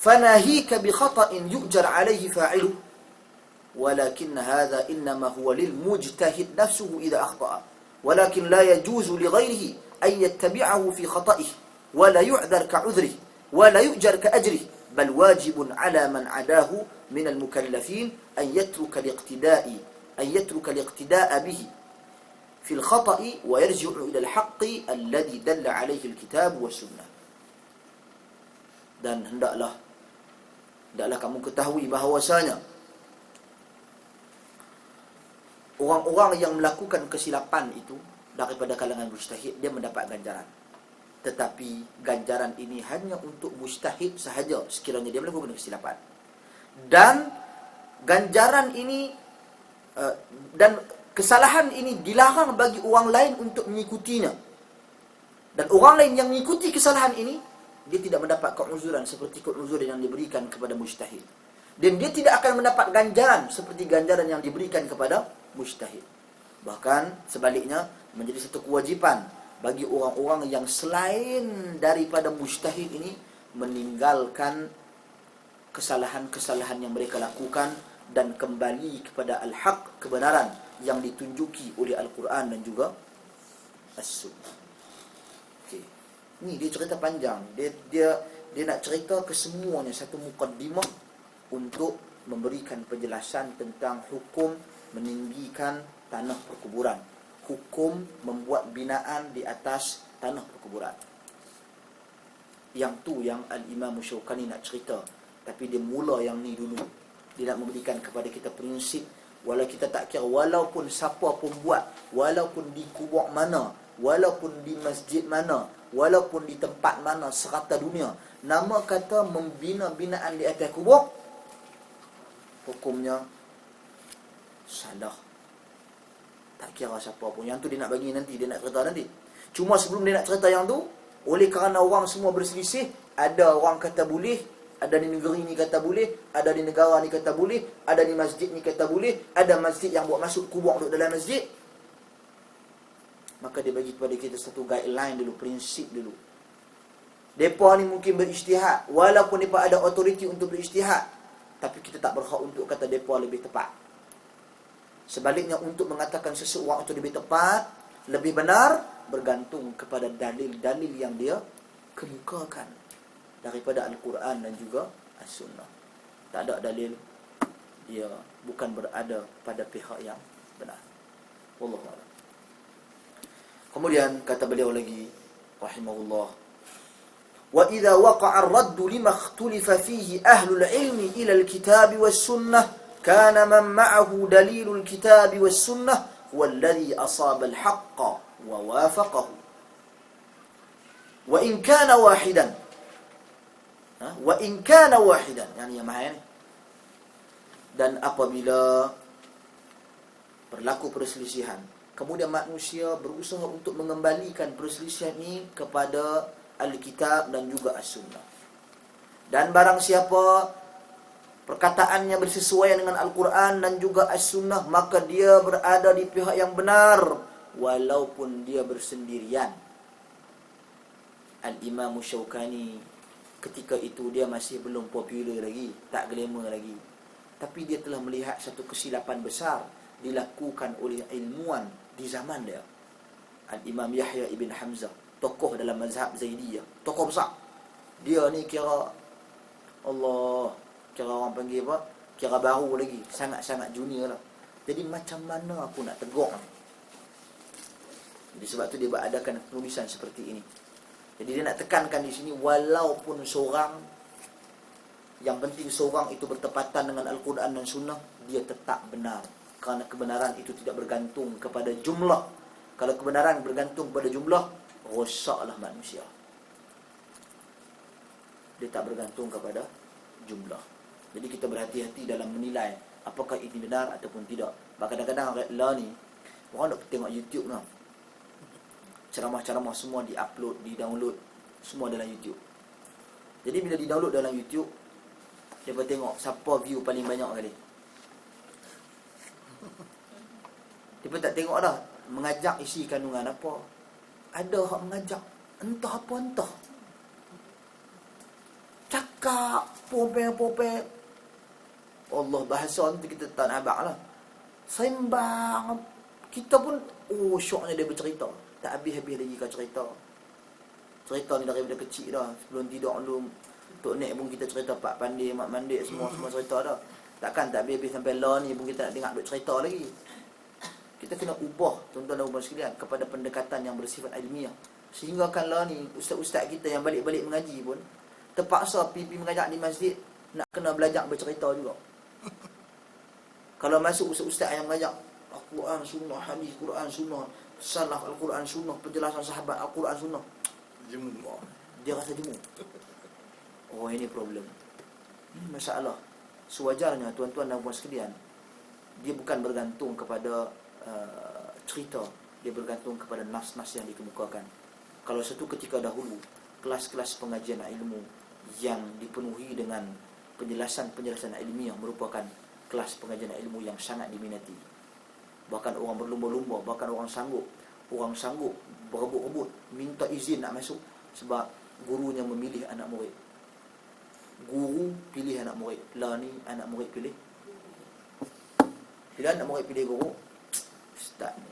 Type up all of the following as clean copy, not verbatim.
فناهيك بخطأ يؤجر عليه فاعله ولكن هذا إنما هو للمجتهد نفسه إذا أخطأ ولكن لا يجوز لغيره أن يتبعه في خطئه ولا يعذر كعذره ولا يؤجر كأجره بل واجب على من عداه من المكلفين أن يترك الاقتداء به في الخطأ ويرجع إلى الحق الذي دل عليه الكتاب والسنة. Dan hendaklah kamu ketahui bahawasanya orang-orang yang melakukan kesilapan itu daripada kalangan mujtahid, dia mendapat ganjaran. Tetapi ganjaran ini hanya untuk mujtahid sahaja sekiranya dia melakukan kesilapan. Dan ganjaran ini dan kesalahan ini dilarang bagi orang lain untuk mengikutinya. Dan orang lain yang mengikuti kesalahan ini, dia tidak mendapat keuzuran seperti keuzuran yang diberikan kepada mujtahid. Dan dia tidak akan mendapat ganjaran seperti ganjaran yang diberikan kepada mujtahid. Bahkan sebaliknya, menjadi satu kewajipan bagi orang-orang yang selain daripada mujtahid ini meninggalkan kesalahan-kesalahan yang mereka lakukan dan kembali kepada al-haq, kebenaran yang ditunjuki oleh Al-Quran dan juga As-Sunnah. Okay. Ni dia cerita panjang. Dia nak cerita kesemuanya satu mukaddimah untuk memberikan penjelasan tentang hukum meninggikan tanah perkuburan, hukum membuat binaan di atas tanah perkuburan. Yang tu yang Al-Imam Syaukani nak cerita, tapi dia mula yang ni dulu. Dia nak memberikan kepada kita prinsip, walau kita tak kira, walaupun siapa pun buat, walaupun di kubur mana, walaupun di masjid mana, walaupun di tempat mana serata dunia, nama kata membina binaan di atas kubur, hukumnya salah. Tak kira siapa pun. Yang tu dia nak bagi nanti, dia nak cerita nanti. Cuma sebelum dia nak cerita yang tu, oleh kerana orang semua berselisih, ada orang kata boleh, ada di negeri ni kata boleh, ada di negara ni kata boleh, ada di masjid ni kata boleh, ada masjid yang buat masuk kubur duduk dalam masjid. Maka dia bagi kepada kita satu guideline dulu, prinsip dulu. Mereka ni mungkin berijtihad, walaupun mereka ada autoriti untuk berijtihad, tapi kita tak berhak untuk kata mereka lebih tepat. Sebaliknya, untuk mengatakan seseorang itu lebih tepat, lebih benar, bergantung kepada dalil-dalil yang dia kemukakan daripada Al-Quran dan juga As-Sunnah. Tak ada dalil, dia bukan berada pada pihak yang benar. Wallahu a'lam. Kemudian kata beliau lagi rahimahullah, wa idza waqa'a ar-radd lima ikhtalafa fihi ahlul ilmi ila al-kitab was-sunnah kana man ma'ahu dalilul kitab was-sunnah huwa alladhi asaba al-haqqa wa wafaqahu wa in kana wahidan. Wa in kana wahidan, yani yang mahal. Dan apabila berlaku perselisihan, kemudian manusia berusaha untuk mengembalikan perselisihan ini kepada Al-Kitab dan juga As-Sunnah. Dan barang siapa perkataannya bersesuaian dengan Al-Quran dan juga As-Sunnah, maka dia berada di pihak yang benar walaupun dia bersendirian. Al-Imam Syaukani ketika itu dia masih belum popular lagi, tak glamour lagi, tapi dia telah melihat satu kesilapan besar dilakukan oleh ilmuwan di zaman dia. Al-Imam Yahya ibn Hamzah, tokoh dalam mazhab Zaidiyah, tokoh besar. Dia ni kira orang panggil apa, kira baru lagi, sangat-sangat junior lah. Jadi macam mana aku nak tegur ni? Jadi sebab tu dia beradakan penulisan seperti ini. Jadi dia nak tekankan di sini, walaupun seorang, yang penting seorang itu bertepatan dengan Al-Quran dan Sunnah, dia tetap benar. Kerana kebenaran itu tidak bergantung kepada jumlah. Kalau kebenaran bergantung kepada jumlah, rosaklah manusia. Dia tak bergantung kepada jumlah. Jadi kita berhati-hati dalam menilai apakah ini benar ataupun tidak. Kadang-kadang lah ni, orang nak tengok YouTube lah, ceramah-ceramah semua di-upload, di-download, semua dalam YouTube. Jadi bila di-download dalam YouTube, dia pun tengok siapa view paling banyak kali. Dia pun tak tengok dah mengajak isi kandungan apa. Ada hak mengajak entah apa entah. cakap popek. Allah, bahasa nanti kita tak nak abang lah. Sembang. Kita pun, syoknya dia bercerita. Tak habis-habis lagi kau cerita. Cerita ni daripada kecil dah. Sebelum tidur dulu, Tok Nek pun kita cerita Pak Pandai, Mak Mandik, semua cerita dah. Takkan tak habis-habis sampai lah ni pun kita nak dengar duk cerita lagi. Kita kena ubah, tuan-tuan dan puan sekalian, kepada pendekatan yang bersifat ilmiah. Sehingga kan lah ni, ustaz-ustaz kita yang balik-balik mengaji pun, terpaksa pergi mengajak di masjid, nak kena belajar bercerita juga. Kalau masuk ustaz-ustaz yang mengajak Al-Quran, Sunnah, Hadis, Quran, Sunnah, Salaf, Al-Quran, Sunnah, penjelasan sahabat, Al-Quran, Sunnah, jemu. Dia rasa jemu. Oh, ini problem. Ini masalah. Sewajarnya, tuan-tuan dan puan sekalian, dia bukan bergantung kepada cerita. Dia bergantung kepada nas-nas yang dikemukakan. Kalau satu ketika dahulu, kelas-kelas pengajian ilmu yang dipenuhi dengan penjelasan-penjelasan ilmiah merupakan kelas pengajian ilmu yang sangat diminati. Bahkan orang berlumba-lumba, bahkan orang sanggup berebut-rebut minta izin nak masuk sebab gurunya memilih anak murid. Guru pilih anak murid. Lah ni anak murid pilih. Bila anak murid pilih guru, ustaz ni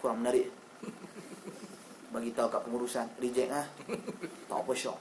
kurang menarik. Bagi tahu kat pengurusan, reject ah. Tak apa syok.